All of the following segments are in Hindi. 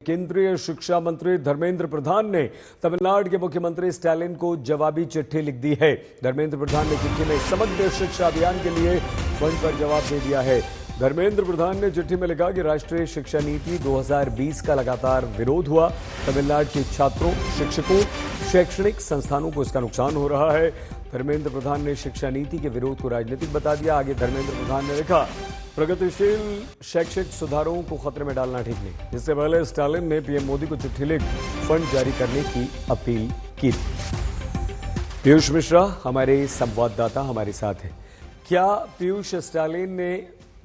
केंद्रीय शिक्षा मंत्री धर्मेंद्र प्रधान ने तमिलनाडु के मुख्यमंत्री स्टालिन को जवाबी चिट्ठी लिख दी है। धर्मेंद्र प्रधान ने चिट्ठी में समग्र शिक्षा अभियान के लिए फंड पर जवाब दे दिया है। धर्मेंद्र प्रधान ने चिट्ठी में लिखा कि राष्ट्रीय शिक्षा नीति 2020 का लगातार विरोध हुआ। तमिलनाडु के छात्रों, शिक्षकों, शैक्षणिक संस्थानों को इसका नुकसान हो रहा है। धर्मेंद्र प्रधान ने शिक्षा नीति के विरोध को राजनीतिक बता दिया। आगे धर्मेंद्र प्रधान ने लिखा, प्रगतिशील शैक्षिक सुधारों को खतरे में डालना ठीक नहीं। इससे पहले स्टालिन ने पीएम मोदी को चिट्ठी लिख फंड जारी करने की अपील की थी। पीयूष मिश्रा हमारे संवाददाता हमारे साथ हैं। क्या पीयूष, स्टालिन ने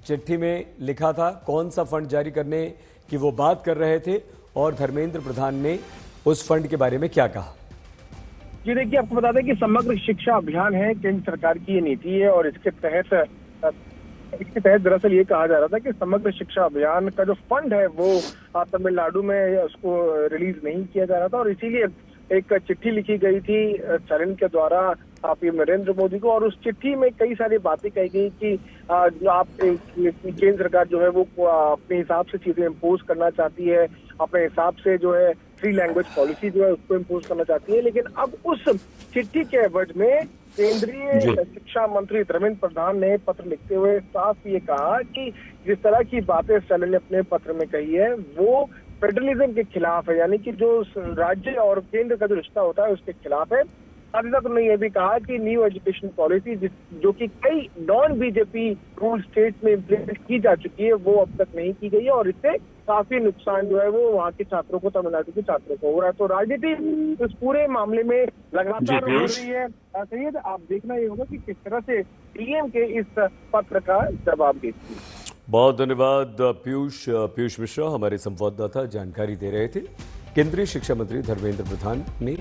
चिट्ठी में लिखा था, कौन सा फंड जारी करने की वो बात कर रहे थे और धर्मेंद्र प्रधान ने उस फंड के बारे में क्या कहा? जी देखिए, आपको बता दें कि समग्र शिक्षा अभियान है, केंद्र सरकार की ये नीति है और इसके तहत दरअसल ये कहा जा रहा था कि समग्र शिक्षा अभियान का जो फंड है वो तमिलनाडु में उसको रिलीज नहीं किया जा रहा था और इसीलिए एक चिट्ठी लिखी गई थी स्टालिन के द्वारा पीएम नरेंद्र मोदी को। और उस चिट्ठी में कई सारी बातें कही गई कि जो आप केंद्र सरकार जो है वो अपने हिसाब से चीजें इम्पोज करना चाहती है, अपने हिसाब से जो है फ्री लैंग्वेज पॉलिसी जो है उसको इम्पोज करना चाहती है। लेकिन अब उस चिट्ठी के एवज में केंद्रीय शिक्षा मंत्री धर्मेंद्र प्रधान ने पत्र लिखते हुए साफ ये कहा कि जिस तरह की बातें स्टालिन ने अपने पत्र में कही है वो फेडरलिज्म के खिलाफ है, यानी कि जो राज्य और केंद्र का जो रिश्ता होता है उसके खिलाफ है। साथ ही साथ उन्होंने ये भी कहा कि न्यू एजुकेशन पॉलिसी जो कि कई नॉन बीजेपी रूल स्टेट्स में इम्प्लीमेंट की जा चुकी है वो अब तक नहीं की गई है और इससे काफी नुकसान जो है वो वहाँ के छात्रों को, तमिलनाडु के छात्रों को हो रहा है। तो राजनीति इस पूरे मामले में लगातार हो रही है। सैयद, आप देखना ये होगा कि किस तरह से पीएम के इस पत्र का जवाब देती है। बहुत धन्यवाद पीयूष मिश्रा हमारे संवाददाता जानकारी दे रहे थे। केंद्रीय शिक्षा मंत्री धर्मेंद्र प्रधान ने